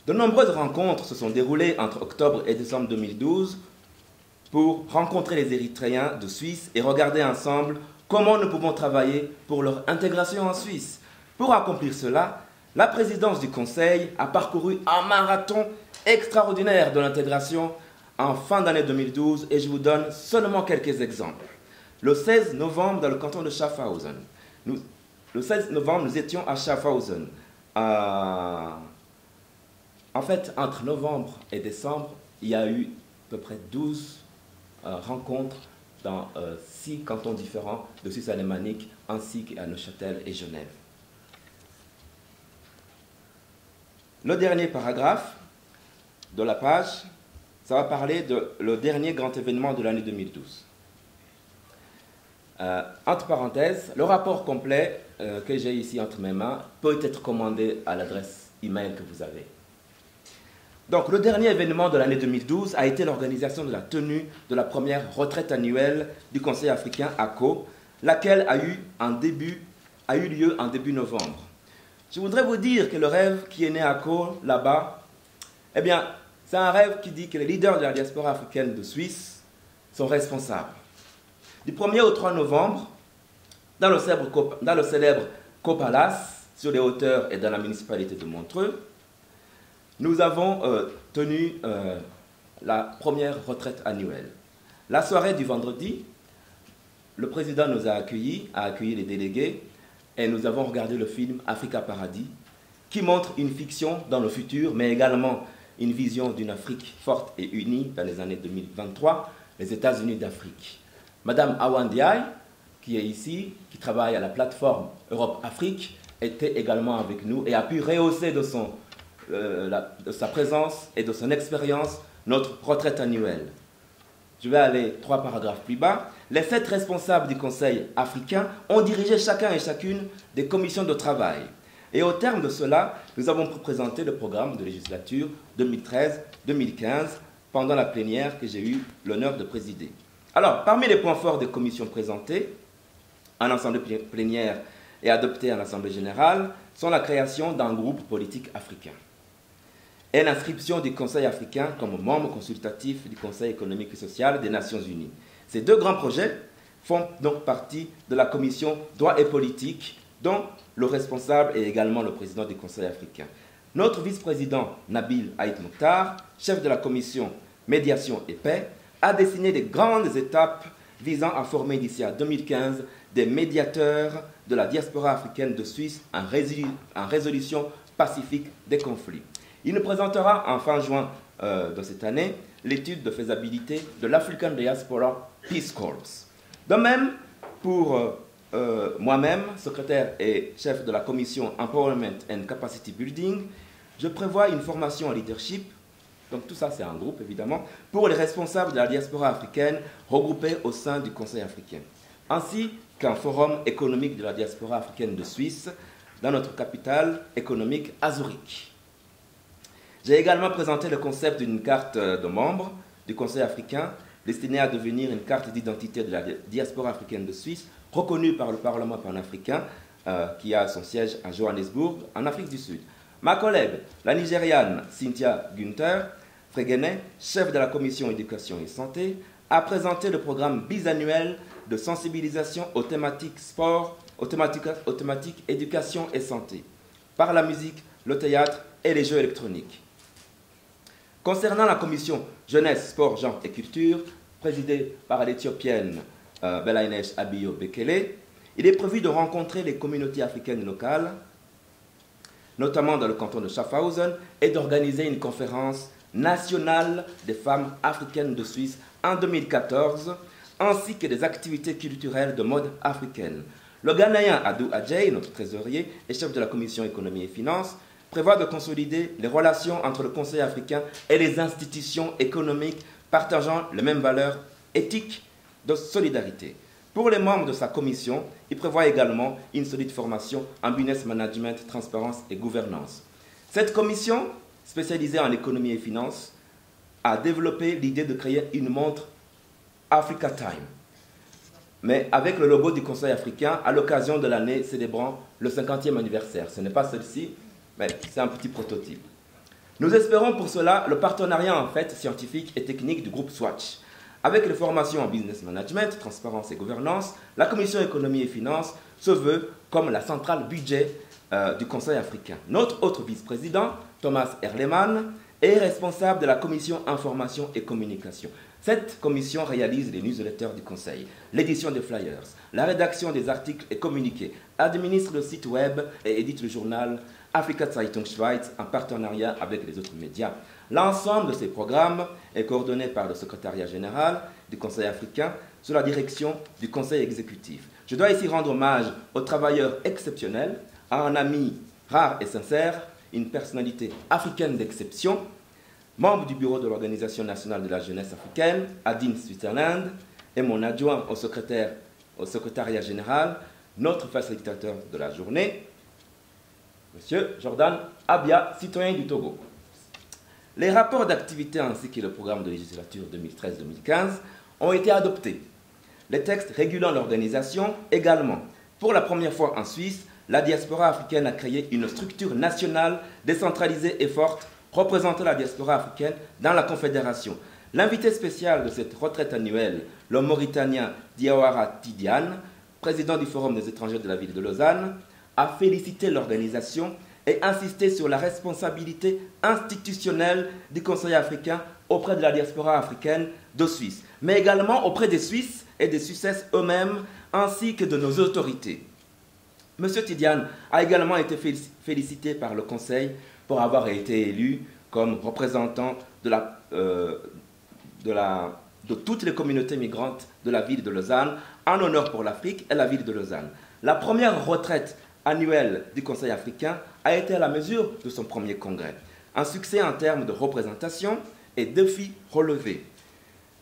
De nombreuses rencontres se sont déroulées entre octobre et décembre 2012 pour rencontrer les Érythréens de Suisse et regarder ensemble comment nous pouvons travailler pour leur intégration en Suisse. Pour accomplir cela, la présidence du Conseil a parcouru un marathon extraordinaire de l'intégration en fin d'année 2012 et je vous donne seulement quelques exemples. Le 16 novembre, dans le canton de Schaffhausen, nous étions à Schaffhausen. En fait, entre novembre et décembre, il y a eu à peu près 12 rencontres dans 6 cantons différents de Suisse alémanique, ainsi qu'à Neuchâtel et Genève. Le dernier paragraphe de la page, ça va parler de le dernier grand événement de l'année 2012. Entre parenthèses, le rapport complet que j'ai ici entre mes mains peut être commandé à l'adresse email que vous avez. Donc, le dernier événement de l'année 2012 a été l'organisation de la tenue de la première retraite annuelle du Conseil africain ACO, laquelle a eu lieu en début novembre. Je voudrais vous dire que le rêve qui est né à ACO, là-bas, eh bien, c'est un rêve qui dit que les leaders de la diaspora africaine de Suisse sont responsables. Du 1er au 3 novembre, dans le célèbre Copalace, sur les hauteurs et dans la municipalité de Montreux, nous avons tenu la première retraite annuelle. La soirée du vendredi, le président nous a accueilli les délégués, et nous avons regardé le film Africa Paradis, qui montre une fiction dans le futur, mais également une vision d'une Afrique forte et unie dans les années 2023, les États-Unis d'Afrique. Madame Awan Diaye, qui est ici, qui travaille à la plateforme Europe-Afrique, était également avec nous et a pu rehausser de sa présence et de son expérience notre retraite annuelle. Je vais aller 3 paragraphes plus bas. Les 7 responsables du Conseil africain ont dirigé chacun et chacune des commissions de travail. Et au terme de cela, nous avons présenté le programme de législature 2013-2015 pendant la plénière que j'ai eu l'honneur de présider. Alors, parmi les points forts des commissions présentées en assemblée plénière et adoptées en assemblée générale sont la création d'un groupe politique africain et l'inscription du Conseil africain comme membre consultatif du Conseil économique et social des Nations unies. Ces 2 grands projets font donc partie de la commission droit et politique, dont le responsable est également le président du Conseil africain. Notre vice-président Nabil Haït Mokhtar, chef de la commission médiation et paix, a dessiné des grandes étapes visant à former d'ici à 2015 des médiateurs de la diaspora africaine de Suisse en résolution pacifique des conflits. Il nous présentera en fin juin de cette année l'étude de faisabilité de l'African Diaspora Peace Corps. De même, pour moi-même, secrétaire et chef de la commission Empowerment and Capacity Building, je prévois une formation en leadership, donc tout ça c'est un groupe évidemment, pour les responsables de la diaspora africaine regroupés au sein du Conseil africain, ainsi qu'un forum économique de la diaspora africaine de Suisse dans notre capitale économique à Zurich. J'ai également présenté le concept d'une carte de membres du Conseil africain destinée à devenir une carte d'identité de la diaspora africaine de Suisse, reconnue par le Parlement panafricain qui a son siège à Johannesburg, en Afrique du Sud. Ma collègue, la Nigériane Cynthia Günther Fregene, chef de la commission éducation et santé, a présenté le programme bisannuel de sensibilisation aux thématiques sport, aux thématiques éducation et santé, par la musique, le théâtre et les jeux électroniques. Concernant la commission jeunesse, sport, genre et culture, présidée par l'Éthiopienne Belainesh Abiyo Bekele, il est prévu de rencontrer les communautés africaines locales, notamment dans le canton de Schaffhausen, et d'organiser une conférence nationale des femmes africaines de Suisse en 2014, ainsi que des activités culturelles de mode africaine. Le Ghanéen Adou Adjei, notre trésorier et chef de la commission économie et finances, prévoit de consolider les relations entre le Conseil africain et les institutions économiques partageant les mêmes valeurs éthiques de solidarité. Pour les membres de sa commission, il prévoit également une solide formation en business management, transparence et gouvernance. Cette commission, spécialisée en économie et finances, a développé l'idée de créer une montre Africa Time, mais avec le logo du Conseil africain à l'occasion de l'année célébrant le 50e anniversaire. Ce n'est pas celle-ci, mais c'est un petit prototype. Nous espérons pour cela le partenariat en fait scientifique et technique du groupe Swatch. Avec les formations en business management, transparence et gouvernance, la Commission économie et finances se veut comme la centrale budget du Conseil africain. Notre autre vice-président, Thomas Erleman, est responsable de la Commission information et communication. Cette commission réalise les newsletters du Conseil, l'édition des flyers, la rédaction des articles et communiqués, administre le site web et édite le journal Afrika Zeitung Schweiz en partenariat avec les autres médias. L'ensemble de ces programmes est coordonné par le secrétariat général du Conseil africain sous la direction du Conseil exécutif. Je dois ici rendre hommage aux travailleurs exceptionnels, à un ami rare et sincère, une personnalité africaine d'exception, membre du bureau de l'Organisation nationale de la jeunesse africaine, Adin Switzerland, et mon adjoint au secrétariat général, notre facilitateur de la journée, M. Jordan Abia, citoyen du Togo. Les rapports d'activité ainsi que le programme de législature 2013-2015 ont été adoptés. Les textes régulant l'organisation également. Pour la première fois en Suisse, la diaspora africaine a créé une structure nationale décentralisée et forte représentant la diaspora africaine dans la Confédération. L'invité spécial de cette retraite annuelle, le Mauritanien Diawara Tidiane, président du Forum des étrangers de la ville de Lausanne, a félicité l'organisation et insisté sur la responsabilité institutionnelle du Conseil africain auprès de la diaspora africaine de Suisse, mais également auprès des Suisses et des Suissesses eux-mêmes, ainsi que de nos autorités. M. Tidiane a également été félicité par le Conseil pour avoir été élu comme représentant de toutes les communautés migrantes de la ville de Lausanne, en honneur pour l'Afrique et la ville de Lausanne. La première retraite annuelle du Conseil africain a été à la mesure de son premier congrès. Un succès en termes de représentation et défis relevés.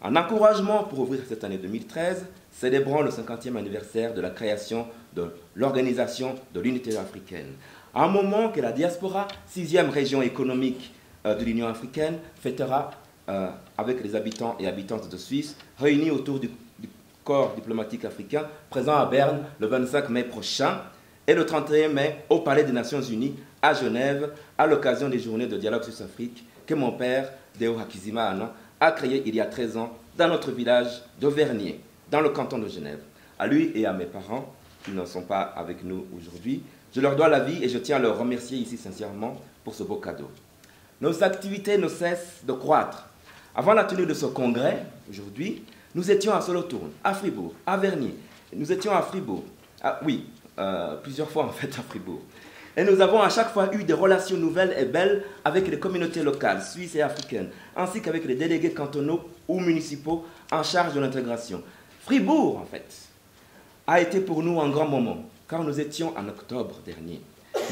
Un encouragement pour ouvrir cette année 2013, célébrant le 50e anniversaire de la création de l'Organisation de l'Unité africaine. À un moment que la diaspora, 6e région économique de l'Union africaine, fêtera avec les habitants et habitantes de Suisse, réunis autour du corps diplomatique africain, présent à Berne le 25 mai prochain, et le 31 mai au Palais des Nations Unies à Genève, à l'occasion des journées de dialogue Suisse-Afrique que mon père, Deo Hakizimana, a créé il y a 13 ans dans notre village de Vernier, dans le canton de Genève. À lui et à mes parents, qui ne sont pas avec nous aujourd'hui, je leur dois la vie et je tiens à leur remercier ici sincèrement pour ce beau cadeau. Nos activités ne cessent de croître. Avant la tenue de ce congrès, aujourd'hui, nous étions à Solothurn, à Fribourg, à Vernier. Nous étions à Fribourg. Plusieurs fois en fait à Fribourg. Et nous avons à chaque fois eu des relations nouvelles et belles avec les communautés locales, suisses et africaines, ainsi qu'avec les délégués cantonaux ou municipaux en charge de l'intégration. Fribourg, en fait, a été pour nous un grand moment, car nous étions en octobre dernier.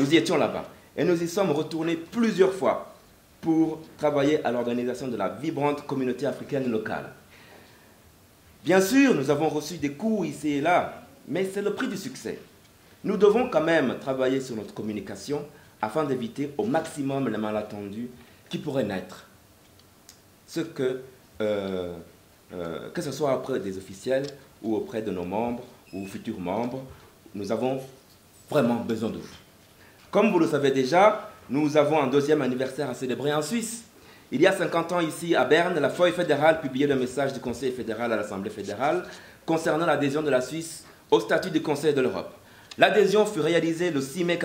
Nous y étions là-bas et nous y sommes retournés plusieurs fois pour travailler à l'organisation de la vibrante communauté africaine locale. Bien sûr, nous avons reçu des coups ici et là, mais c'est le prix du succès. Nous devons quand même travailler sur notre communication afin d'éviter au maximum les malentendus qui pourraient naître. Que ce soit auprès des officiels ou auprès de nos membres ou futurs membres, nous avons vraiment besoin de vous. Comme vous le savez déjà, nous avons un 2e anniversaire à célébrer en Suisse. Il y a 50 ans ici à Berne, la feuille fédérale publiait le message du Conseil fédéral à l'Assemblée fédérale concernant l'adhésion de la Suisse au statut du Conseil de l'Europe. L'adhésion fut réalisée le 6 mai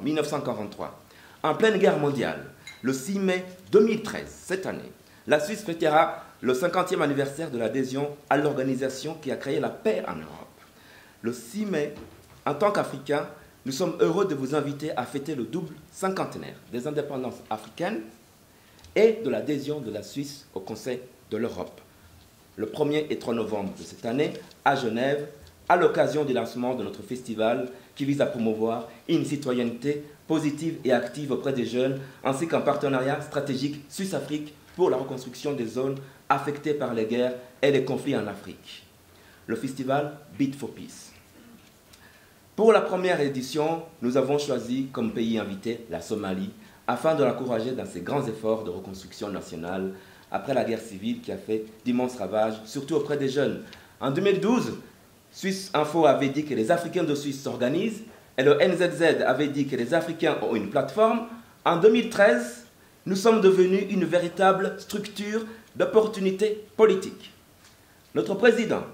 1943. En pleine guerre mondiale, le 6 mai 2013, cette année, la Suisse fêtera le 50e anniversaire de l'adhésion à l'organisation qui a créé la paix en Europe. Le 6 mai, en tant qu'Africains, nous sommes heureux de vous inviter à fêter le double cinquantenaire des indépendances africaines et de l'adhésion de la Suisse au Conseil de l'Europe. Le 1er et 3 novembre de cette année, à Genève, à l'occasion du lancement de notre festival qui vise à promouvoir une citoyenneté positive et active auprès des jeunes, ainsi qu'un partenariat stratégique Suisse-Afrique pour la reconstruction des zones affectées par les guerres et les conflits en Afrique. Le festival Beat for Peace. Pour la première édition, nous avons choisi comme pays invité la Somalie, afin de l'encourager dans ses grands efforts de reconstruction nationale après la guerre civile qui a fait d'immenses ravages, surtout auprès des jeunes. En 2012, Suisse Info avait dit que les Africains de Suisse s'organisent et le NZZ avait dit que les Africains ont une plateforme. En 2013, nous sommes devenus une véritable structure d'opportunité politique. Notre président,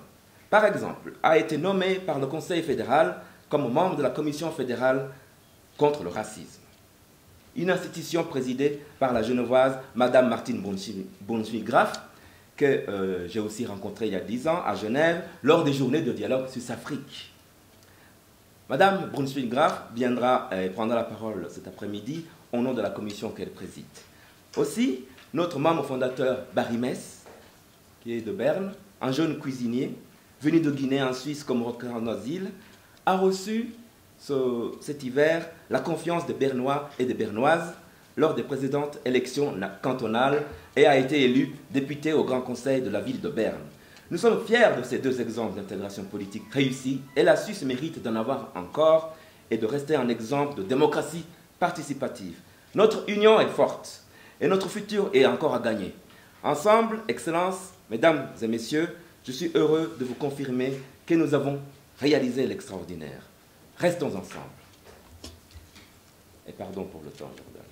par exemple, a été nommé par le Conseil fédéral comme membre de la Commission fédérale contre le racisme. Une institution présidée par la genevoise Madame Martine Brunswick-Graf, que j'ai aussi rencontrée il y a 10 ans à Genève lors des journées de dialogue Suisse-Afrique. Madame Brunswick-Graf viendra et prendra la parole cet après-midi au nom de la commission qu'elle préside. Aussi, notre membre fondateur Barry Mess, qui est de Berne, un jeune cuisinier venu de Guinée en Suisse comme requérant d'asile, a reçu cet hiver la confiance des Bernois et des Bernoises lors des précédentes élections cantonales et a été élu député au Grand Conseil de la ville de Berne. Nous sommes fiers de ces deux exemples d'intégration politique réussie et la Suisse mérite d'en avoir encore et de rester un exemple de démocratie participative. Notre union est forte et notre futur est encore à gagner. Ensemble, Excellences, Mesdames et Messieurs, je suis heureux de vous confirmer que nous avons réalisé l'extraordinaire. Restons ensemble. Et pardon pour le temps, Jordan.